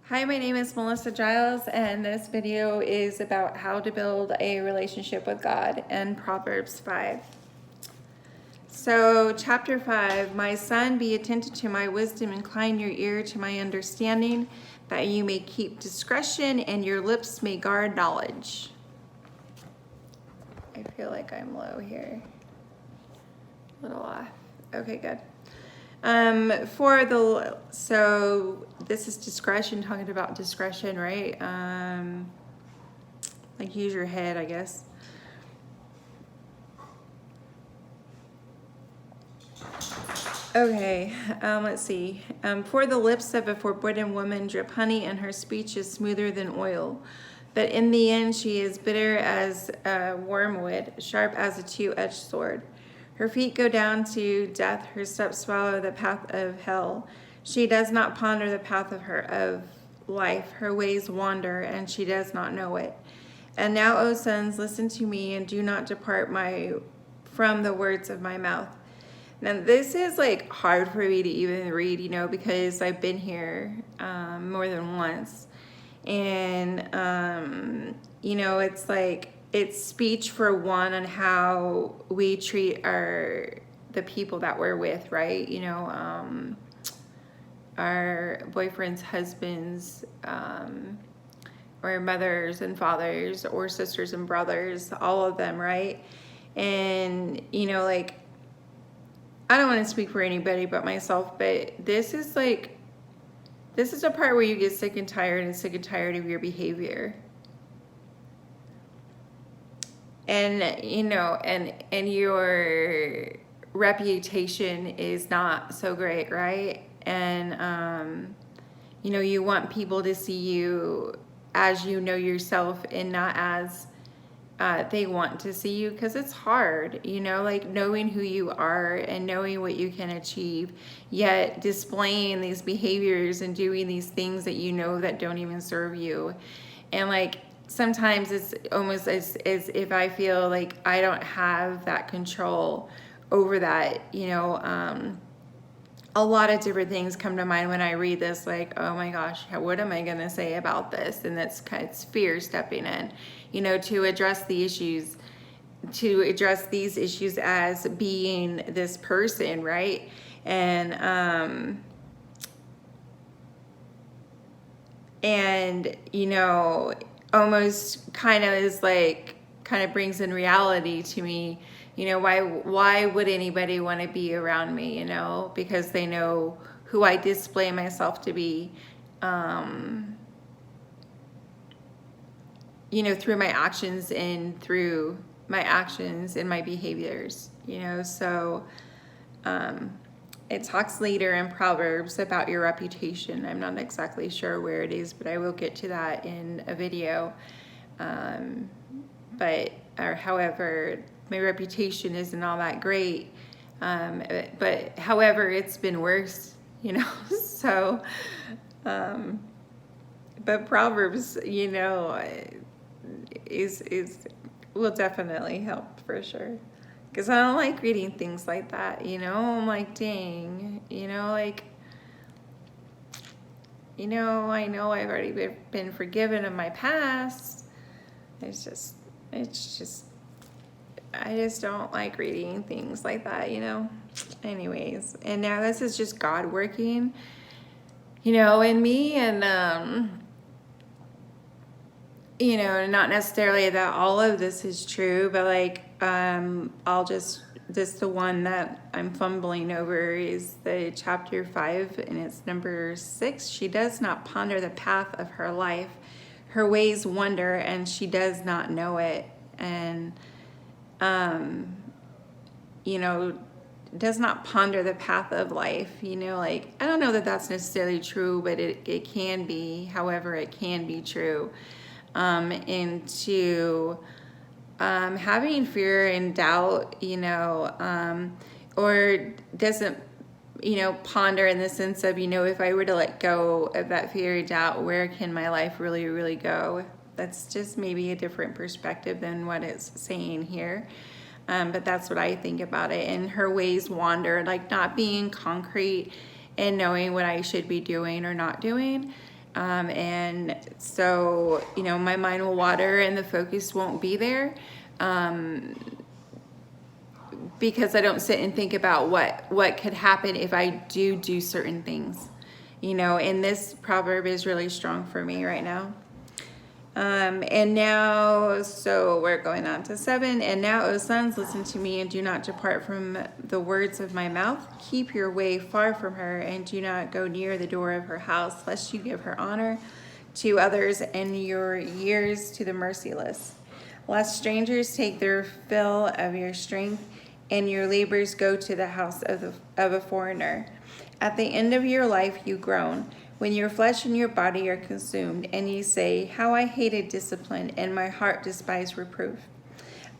Hi, my name is Melissa Giles, and this video is about how to build a relationship with God and Proverbs 5. So, chapter 5, my son, be attentive to my wisdom, incline your ear to my understanding, that you may keep discretion and your lips may guard knowledge. I feel like I'm low here. A little off. Okay, good. So this is discretion, talking about discretion, right? Like use your head, I guess. Okay, let's see. For the lips of a forbidden woman drip honey, and her speech is smoother than oil. But in the end, she is bitter as wormwood, sharp as a two-edged sword. Her feet go down to death, her steps follow the path of hell. She does not ponder the path of life. Her ways wander, and she does not know it. And now, O sons, listen to me, and do not depart from the words of my mouth. Now, this is like hard for me to even read, because I've been here more than once. And, it's like, it's speech for one on how we treat the people that we're with, right? Our boyfriends, husbands, or mothers and fathers, or sisters and brothers, all of them, right? And, I don't want to speak for anybody but myself, but this is a part where you get sick and tired of your behavior. And, and your reputation is not so great, right? And, you want people to see you as you know yourself and not as they want to see you, because it's hard, like knowing who you are and knowing what you can achieve, yet displaying these behaviors and doing these things that that don't even serve you. And like sometimes it's almost as if I feel like I don't have that control over that. A lot of different things come to mind when I read this, like, oh my gosh, what am I going to say about this? And it's fear stepping in, to address these issues as being this person, right? And, almost kind of brings in reality to me. Why would anybody want to be around me, because they know who I display myself to be, through my actions and my behaviors, so it talks later in Proverbs about your reputation. I'm not exactly sure where it is, but I will get to that in a video. However, my reputation isn't all that great. But however, it's been worse, so, but Proverbs, will definitely help for sure. Because I don't like reading things like that, I'm like, dang, I know I've already been forgiven of my past. It's just, I just don't like reading things like that, Anyways, and now this is just God working, in me, and, not necessarily that all of this is true, but like, the one that I'm fumbling over is the chapter 5, and it's number 6. She does not ponder the path of her life. Her ways wander, and she does not know it. And, does not ponder the path of life, like, I don't know that that's necessarily true, but it can be, however, it can be true. Into having fear and doubt, or doesn't, ponder in the sense of, if I were to let go of that fear and doubt, where can my life really, really go? That's just maybe a different perspective than what it's saying here. But that's what I think about it. And her ways wander, like not being concrete and knowing what I should be doing or not doing. And so, my mind will water and the focus won't be there, because I don't sit and think about what could happen if I do certain things, and this proverb is really strong for me right now. And now, so we're going on to 7. And now, O sons, listen to me and do not depart from the words of my mouth. Keep your way far from her and do not go near the door of her house, lest you give her honor to others and your years to the merciless. Lest strangers take their fill of your strength and your labors go to the house of a foreigner. At the end of your life you groan, when your flesh and your body are consumed, and you say, how I hated discipline, and my heart despised reproof.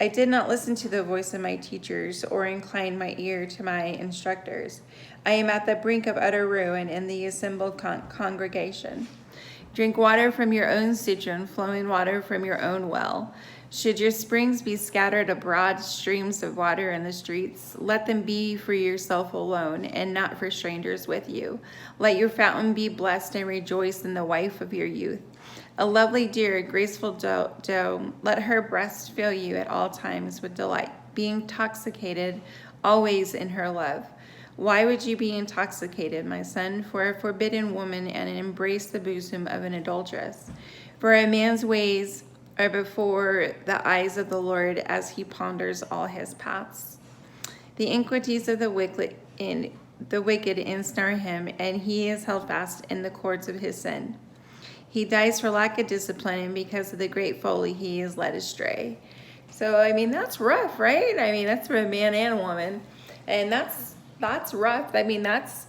I did not listen to the voice of my teachers, or incline my ear to my instructors. I am at the brink of utter ruin in the assembled congregation. Drink water from your own cistern, flowing water from your own well. Should your springs be scattered abroad, streams of water in the streets, let them be for yourself alone, and not for strangers with you. Let your fountain be blessed, and rejoice in the wife of your youth. A lovely deer, a graceful doe, let her breast fill you at all times with delight, being intoxicated always in her love. Why would you be intoxicated, my son, for a forbidden woman, and embrace the bosom of an adulteress? For a man's ways are before the eyes of the Lord, as he ponders all his paths. The iniquities of the wicked ensnare him, and he is held fast in the cords of his sin. He dies for lack of discipline, and because of the great folly he is led astray. So, that's rough, right? That's for a man and a woman. And that's rough. That's,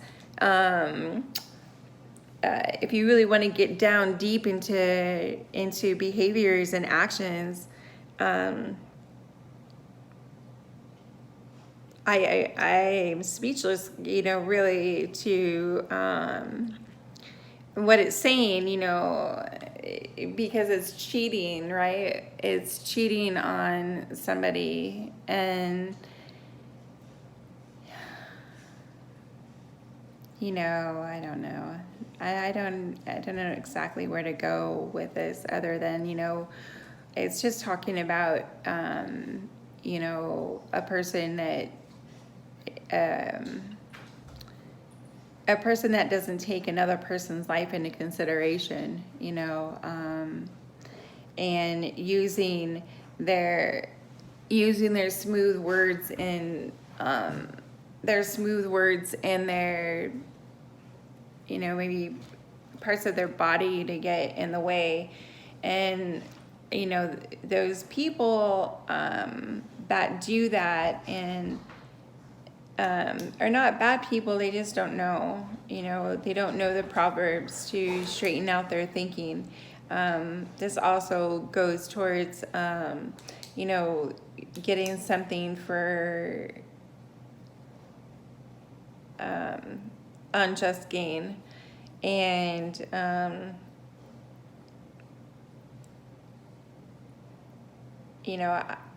if you really want to get down deep into behaviors and actions, I'm speechless, really to what it's saying, because it's cheating, right? It's cheating on somebody, and I don't know. I don't know exactly where to go with this, other than, it's just talking about, a person that doesn't take another person's life into consideration, and using their smooth words and their maybe parts of their body to get in the way. And, those people that do that and are not bad people, they just don't know, they don't know the Proverbs to straighten out their thinking. This also goes towards, getting something for unjust gain. And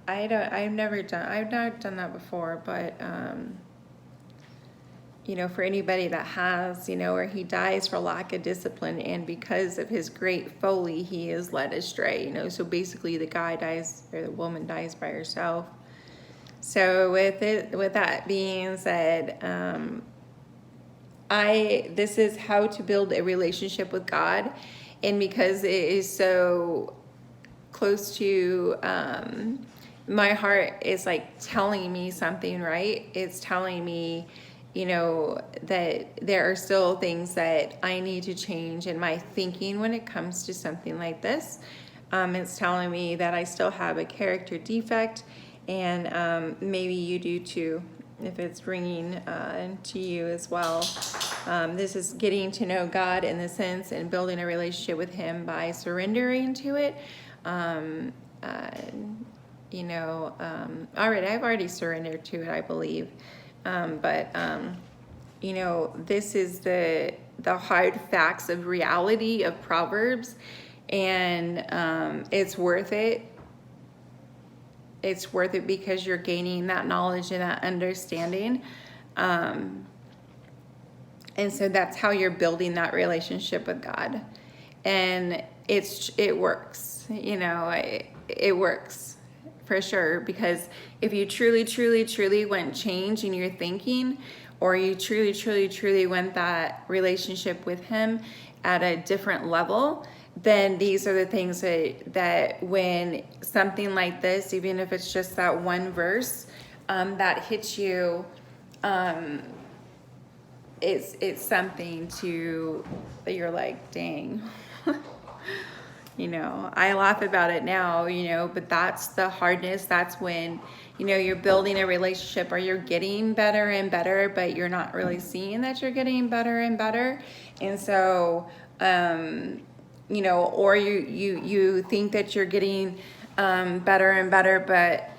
I've not done that before, but for anybody that has, where he dies for lack of discipline, and because of his great folly he is led astray, so basically the guy dies, or the woman dies by herself. So with that being said, this is how to build a relationship with God. And because it is so close to my heart, is like telling me something, right? It's telling me, that there are still things that I need to change in my thinking when it comes to something like this. It's telling me that I still have a character defect, and maybe you do too, if it's ringing to you as well. This is getting to know God in the sense, and building a relationship with him by surrendering to it. I've already surrendered to it, I believe. This is the hard facts of reality of Proverbs, and it's worth it. It's worth it because you're gaining that knowledge and that understanding. And so that's how you're building that relationship with God. And it works, you know, it works for sure, because if you truly want change in your thinking, or you truly want that relationship with him at a different level, then these are the things that when something like this, even if it's just that one verse, that hits you, it's something that you're like, dang. You know, I laugh about it now, you know, but that's the hardness. That's when, you know, you're building a relationship, or you're getting better and better, but you're not really seeing that you're getting better and better. And so, you know, or you think that you're getting better and better, but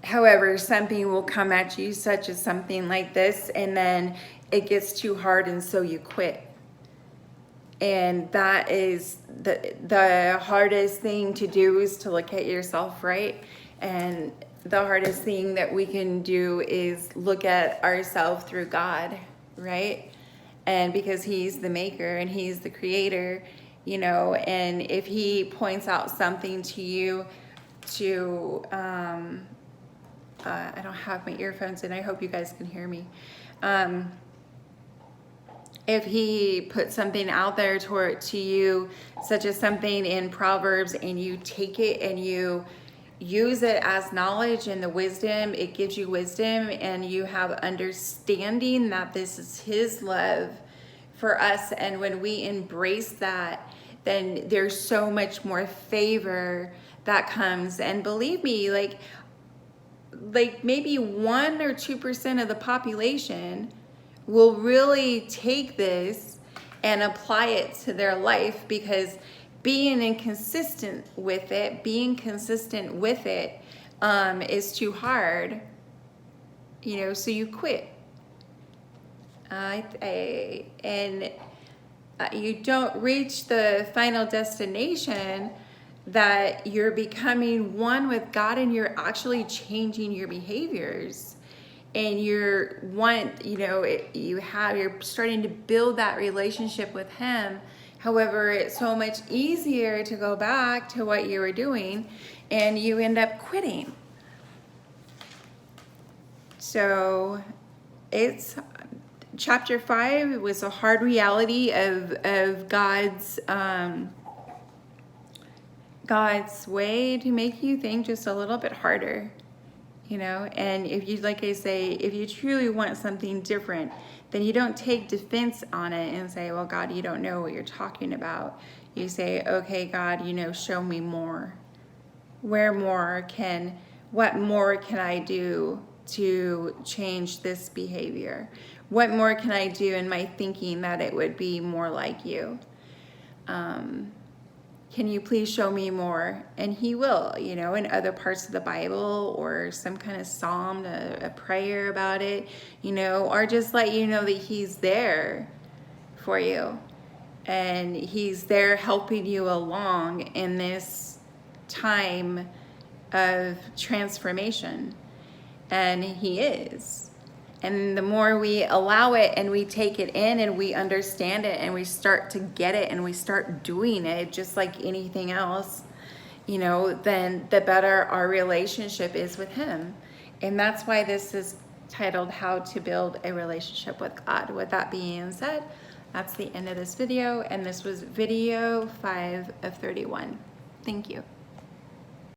however, something will come at you, such as something like this, and then it gets too hard, and so you quit. And that is the hardest thing to do, is to look at yourself, right? And the hardest thing that we can do is look at ourselves through God, right? And because he's the maker and he's the creator, you know, and if he points out something to you to, I don't have my earphones in, I hope you guys can hear me. If he puts something out there to you, such as something in Proverbs, and you take it and you use it as knowledge and the wisdom, it gives you wisdom, and you have understanding that this is his love for us. And when we embrace that, then there's so much more favor that comes. And believe me, like maybe 1 or 2% of the population will really take this and apply it to their life, because being inconsistent with it, is too hard, you know, so you quit. And you don't reach the final destination that you're becoming one with God, and you're actually changing your behaviors. And you're starting to build that relationship with him. However, it's so much easier to go back to what you were doing, and you end up quitting. So it's chapter 5 was a hard reality of God's way to make you think just a little bit harder. You know, and if you, like I say, if you truly want something different, then you don't take defense on it and say, well, God, you don't know what you're talking about. You say, okay, God, you know, show me more. What more can I do to change this behavior? What more can I do in my thinking that it would be more like you? Can you please show me more? And he will, you know, in other parts of the Bible, or some kind of psalm, a prayer about it, you know, or just let you know that he's there for you. And he's there helping you along in this time of transformation. And he is. And the more we allow it, and we take it in, and we understand it, and we start to get it, and we start doing it just like anything else, you know, then the better our relationship is with him. And that's why this is titled How to Build a Relationship with God. With that being said, that's the end of this video, and this was video 5 of 31. Thank you.